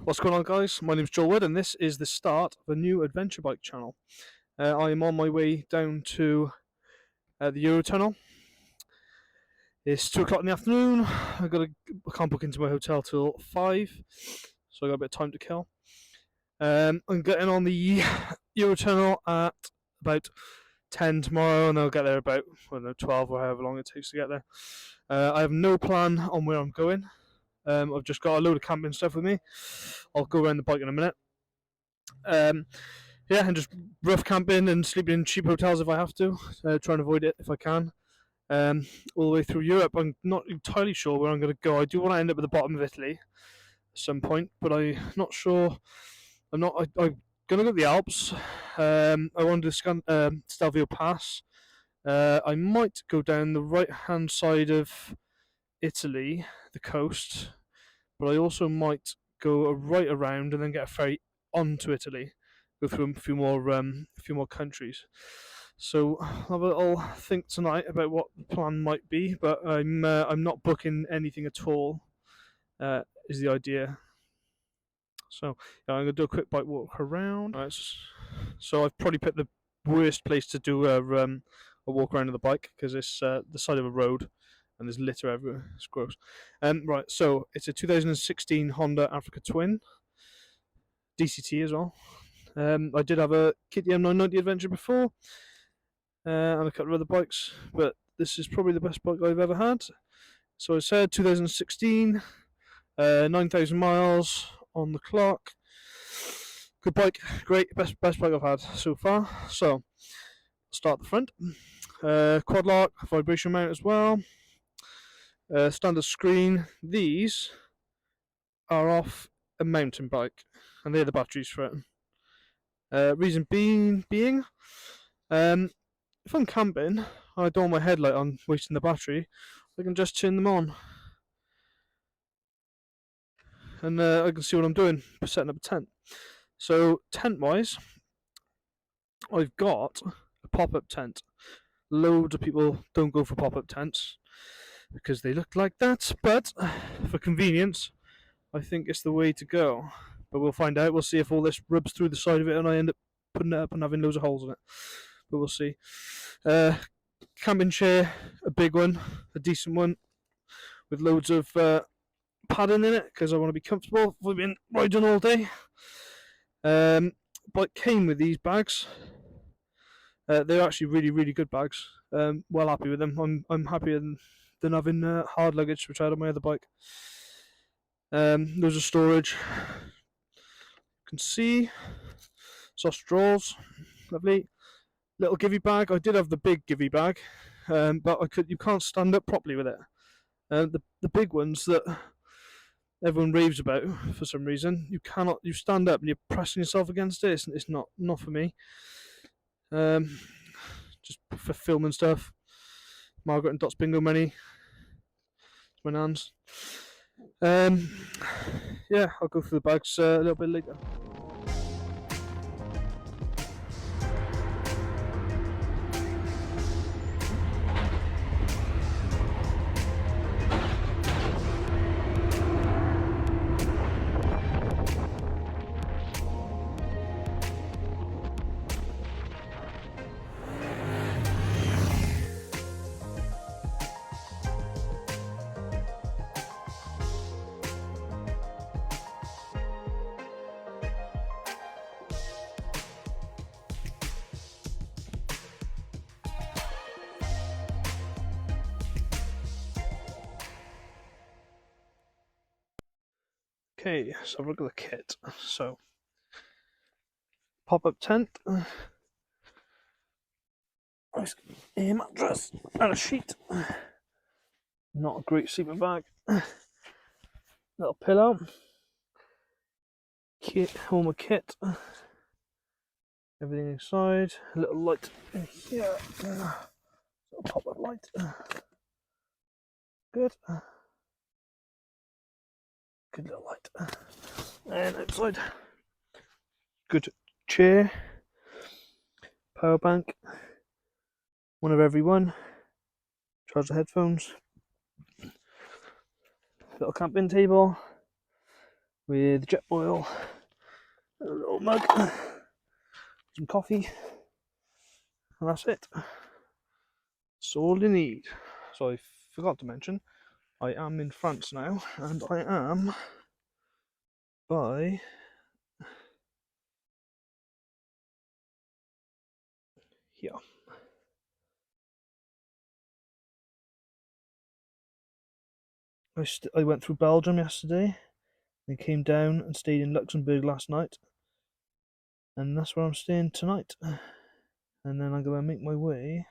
What's going on, guys? My name's Joel Wood, and this is the start of a new adventure bike channel. I am on my way down to the Eurotunnel. It's 2 o'clock in the afternoon. I can't book into my hotel till 5, so I got a bit of time to kill. I'm getting on the Eurotunnel at about 10 tomorrow, and I'll get there about 12 or however long it takes to get there. I have no plan on where I'm going. I've just got a load of camping stuff with me. I'll go around the bike in a minute. Yeah, and just rough camping and sleeping in cheap hotels if I have to. Try and avoid it if I can. All the way through Europe. I'm not entirely sure where I'm going to go. I do want to end up at the bottom of Italy at some point, but I'm not sure. I'm going to go to the Alps. I want to do Stelvio Pass. I might go down the right-hand side of Italy, the coast, but I also might go right around and then get a ferry onto Italy, go through a few more countries. So I'll have a little think tonight about what the plan might be, but I'm not booking anything at all. Is the idea. So yeah, I'm gonna do a quick bike walk around. Right, so I've probably picked the worst place to do a walk around on the bike because it's the side of a road and there's litter everywhere. It's gross. Right, so it's a 2016 Honda Africa Twin, DCT as well. I did have a KTM 990 Adventure before, and a couple of other bikes, but this is probably the best bike I've ever had. So I said 2016, 9,000 miles on the clock. Good bike, great, best bike I've had so far. So start the front, quad lock, vibration mount as well. Standard screen. These are off a mountain bike, and they're the batteries for it. Reason being, if I'm camping and I don't want my headlight on wasting the battery, I can just turn them on, and I can see what I'm doing for setting up a tent. So tent-wise, I've got a pop-up tent. Loads of people don't go for pop-up tents because they look like that, but for convenience, I think it's the way to go. But we'll find out. We'll see if all this rubs through the side of it and I end up putting it up and having loads of holes in it. But we'll see. Camping chair, a big one, a decent one, with loads of padding in it because I want to be comfortable. We've been riding all day. But came with these bags. They're actually really, really good bags. Well happy with them. I'm happier than having hard luggage, which I had on my other bike. Loads of storage. You can see soft drawers, lovely. Little givey bag. I did have the big givey bag, but you can't stand up properly with it. The big ones that everyone raves about for some reason, you stand up and you're pressing yourself against it. It's not for me. Just for filming stuff. Margaret and Dot's bingo money. It's my nan's. Yeah, I'll go through the bags a little bit later. Okay, so I've got the kit. So, pop-up tent, nice air mattress and a sheet. Not a great sleeping bag. Little pillow. Kit, home of kit. Everything inside. A little light in here. Little pop-up light. Good. Good little light. And outside, good chair, power bank, one of every one, charger headphones, little camping table, with jet oil, a little mug, some coffee, and that's it. That's all you need. So I forgot to mention, I am in France now, and I am by here. I went through Belgium yesterday, then came down and stayed in Luxembourg last night, and that's where I'm staying tonight. And then I'm going to make my way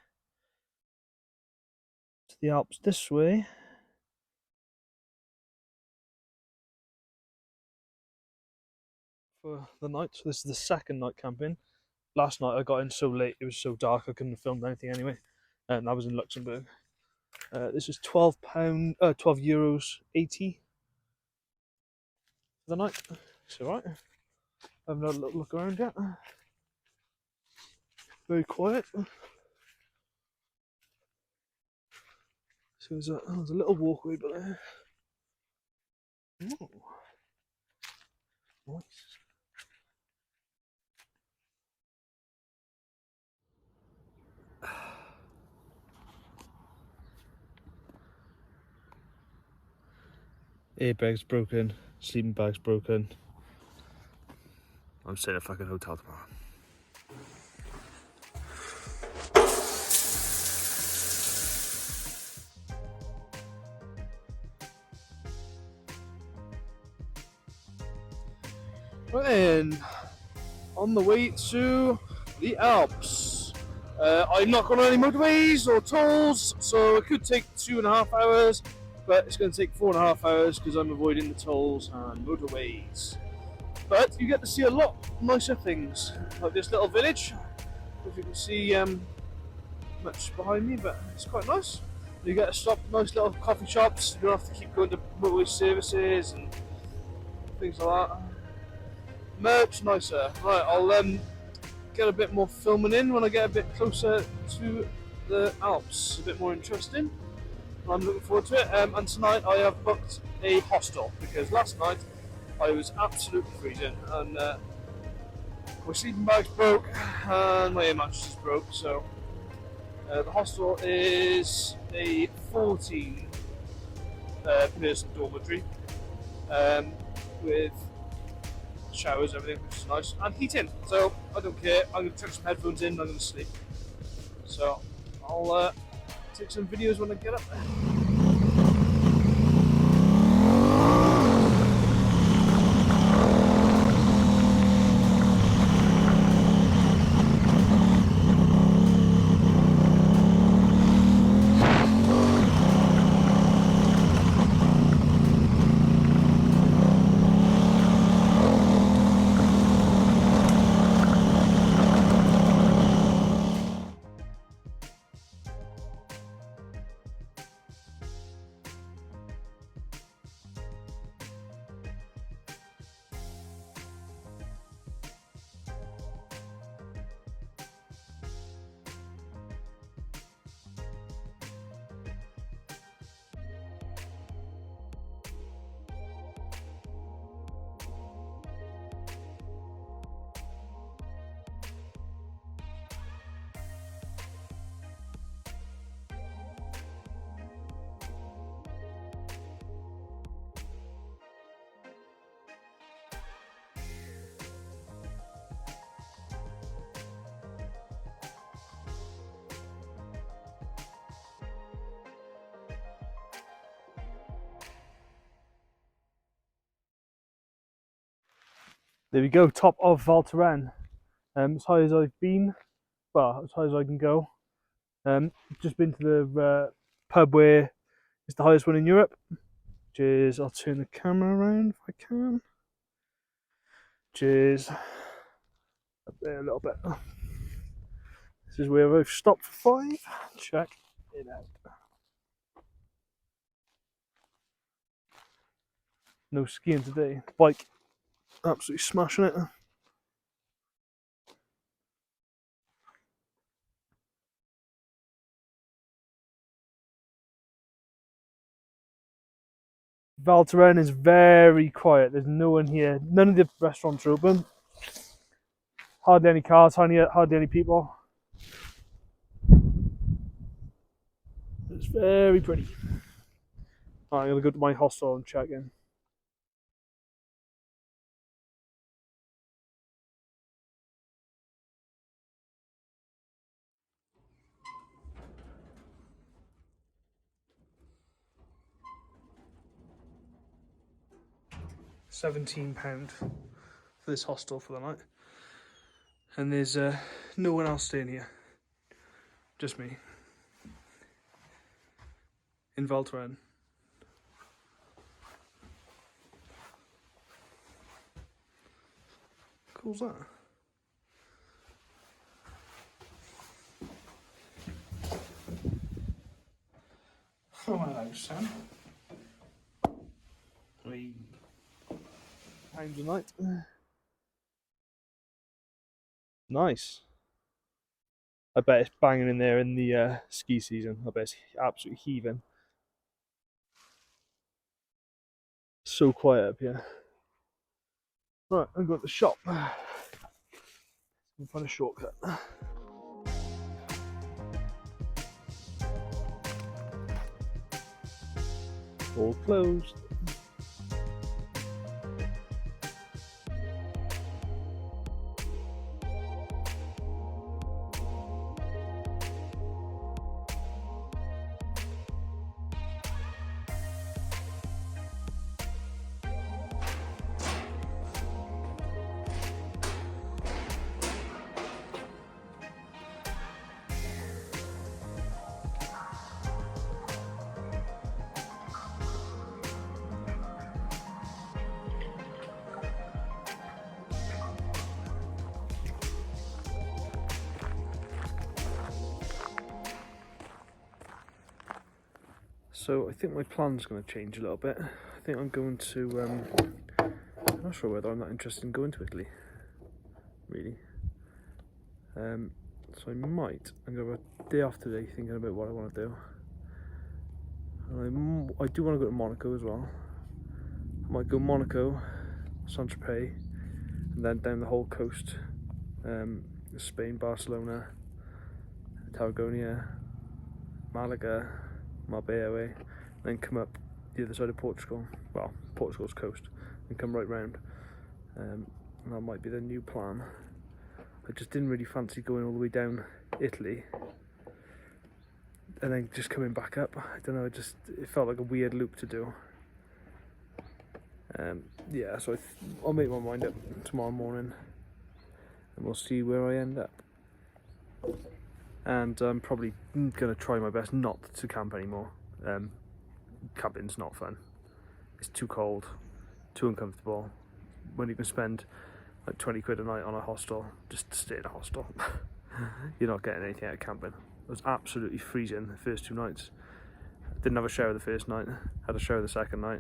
to the Alps this way. For the night. So this is the second night camping. Last night I got in so late, it was so dark I couldn't have filmed anything anyway. And I was in Luxembourg. This is €12, 80 for the night. It's alright. I haven't had a little look around yet. Very quiet. So there's a little walkway below. Oh, nice. Airbag's broken, sleeping bag's broken. I'm staying at a fucking hotel tomorrow. Right then, on the way to the Alps. I'm not going on any motorways or tolls, so it could take 2.5 hours, but it's going to take 4.5 hours because I'm avoiding the tolls and motorways. But you get to see a lot nicer things, like this little village. If you can see much behind me, but it's quite nice. You get to stop at nice little coffee shops. You don't have to keep going to motorway services and things like that. Much nicer. Right, I'll get a bit more filming in when I get a bit closer to the Alps. A bit more interesting. I'm looking forward to it. And tonight I have booked a hostel because last night I was absolutely freezing and my sleeping bag's broke and my air mattress is broke. So the hostel is a 14 person dormitory with showers, everything, which is nice, and heating. So I don't care. I'm going to chuck some headphones in and I'm going to sleep. So I'll take some videos when I get up there. There we go, top of Val Thorens. As high as I've been, well, as high as I can go. Just been to the pub where it's the highest one in Europe, which is, I'll turn the camera around if I can, which is up there a little bit. This is where I've stopped for 5. Check it out. No skiing today. Bike, absolutely smashing it. Val Thorens is very quiet. There's no one here. None of the restaurants are open. Hardly any cars, hardly any people. It's very pretty. Right, I'm going to go to my hostel and check in. £17 for this hostel for the night. And there's no one else staying here. Just me. In Val Thorens. Cool's that? Oh, hello, Sam. £3 a night. Nice. I bet it's banging in there in the ski season. I bet it's absolutely heaving. So quiet up here. Right, I'm going to the shop. I'm find a shortcut. All closed. So I think my plan's going to change a little bit. I think I'm going to, I'm not sure whether I'm that interested in going to Italy, really. So I might, I'm going to have a day off today thinking about what I want to do. And I do want to go to Monaco as well. I might go Monaco, Saint-Tropez, and then down the whole coast. Spain, Barcelona, Tarragona, Malaga, Marbella way, then come up the other side of Portugal, well, Portugal's coast, and come right round. And that might be the new plan. I just didn't really fancy going all the way down Italy and then just coming back up. I don't know, it felt like a weird loop to do. Yeah, so I'll make my mind up tomorrow morning and we'll see where I end up. And I'm probably going to try my best not to camp anymore. Camping's not fun. It's too cold, too uncomfortable. When you can spend like 20 quid a night on a hostel, just stay in a hostel. You're not getting anything out of camping. It was absolutely freezing the first 2 nights. Didn't have a shower the first night, had a shower the second night.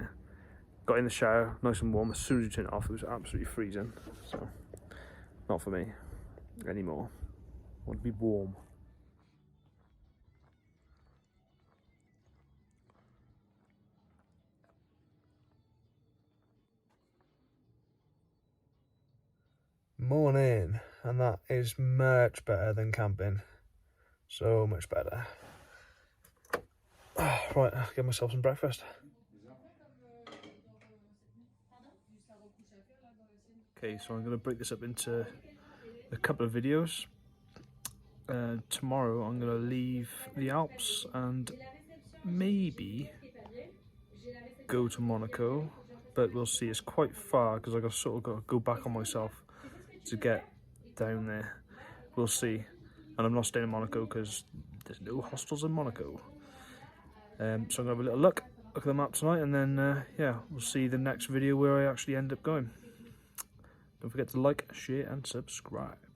Got in the shower, nice and warm. As soon as you turn it off, it was absolutely freezing. So, not for me anymore. I want to be warm. Morning, and that is much better than camping. So much better. Right, I'll get myself some breakfast. Okay, so I'm going to break this up into a couple of videos. Tomorrow I'm going to leave the Alps and maybe go to Monaco, but we'll see. It's quite far because I've got to go back on myself to get down there. We'll see. And I'm not staying in Monaco because there's no hostels in Monaco. So I'm going to have a little look at the map tonight, and then yeah, we'll see the next video where I actually end up going. Don't forget to like, share and subscribe.